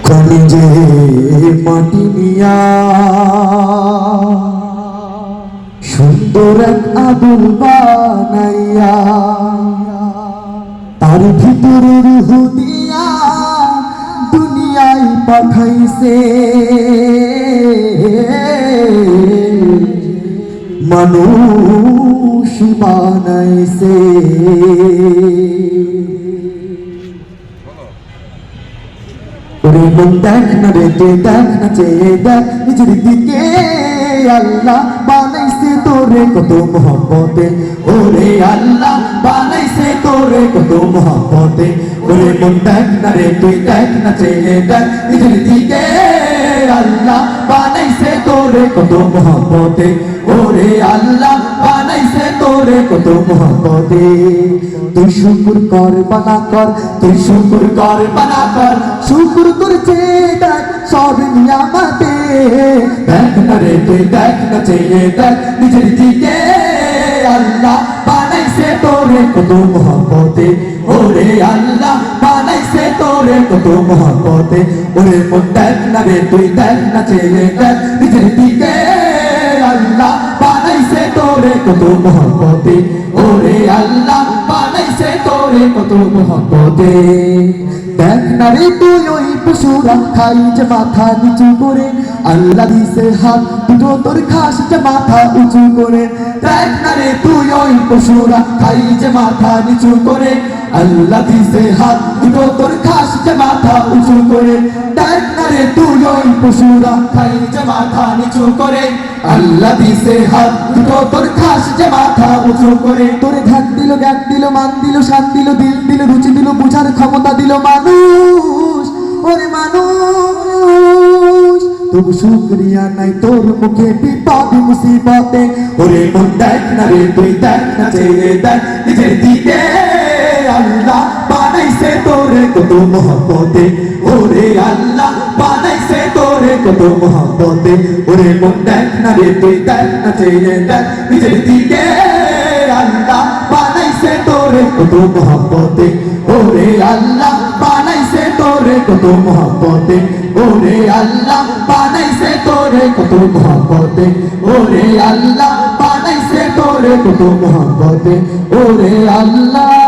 কলিজে মাটি নিয়া সুন্দর এক আদর বানাইয়া তার ভিতরে রূহ দিয়া দুনিয়ায় পাঠাইছে মানুষ বানাইছে। ওরে মন দেখ না রে তুই দেখ না চেয়ে দেখ নিজের দিকে, আল্লাহ বানাইছে তোরে কত মহব্বতে। ওরে আল্লাহ বানাইছে তোরে কত মহব্বতে। ওরে মন দেখ না রে তুই দেখ না চেয়ে দেখ নিজের দিকে, আল্লাহ বানাইছে তোরে কত মহব্বতে। ওরে আল্লাহ বানাইছে তোরে কত মহব্বতে। তুই শুকর কর বানা কর, তুই শুকর কর বানা কর, শুকর করছে দেখ সব নিয়ামতে। দেখ না রে তুই দেখ না চেয়ে দেখ নিজের দিকে, আল্লাহ বানাইছে তোরে কত মহব্বতে। ওরে আল্লাহ বানাইছে তোরে কত মহব্বতে। ওরে মন দেখ না রে তুই দেখ না চেয়ে দেখ নিজের দিকে, আল্লাহ বানাইছে তোরে কত মহব্বতে। ওরে আল্লাহ বানাইছে তোরে কত মহব্বতে। দেখ না রে তুই ওই পশুরা খাই যে মাথা নিচু করে, আল্লাহ দিছে হাত দুটো তোর খাস যে মাথা উঁচু করে। দেখ না রে তুই ওই পশুরা খাই যে মাথা নিচু করে, আল্লাহ দিছে হাত দুটো তোর খাস যে মাথা উঁচু করে। দেখ না রে তুই ওই পশুরা খাই যে মাথা নিচু করে, আল্লাহ দিছে হাত দুটো তোর খাস যে মাথা উঁচু করে। তোরে ধ্যান দিল জ্ঞান দিল মান দিল শান দিল দিল দিল রুচি দিল বুঝার ক্ষমতা দিল মানুষ। ওরে মানুষ তবু শুকরিয়া নাই তোর মুখে বিপদ মুসিবতে। ওরে মন দেখ না রে তুই দেখ না চেয়ে দেখ নিজের দিকে, আল্লাহ বানাইছে তোরে কত মহব্বতে। ওরে আল্লাহ বানাইছে তোরে কত মহব্বতে। ওরে মন দেখ না রে তুই দেখ না চেয়ে দেখ নিজের দিকে, আল্লাহ বানাইছে তোরে কত মহব্বতে। ওরে আল্লাহ বানাইছে তোরে কত মহব্বতে। ওরে আল্লাহ বানাইছে তোরে কত মহব্বতে। ওরে আল্লাহ বানাইছে তোরে কত মহব্বতে। ওরে আল্লাহ।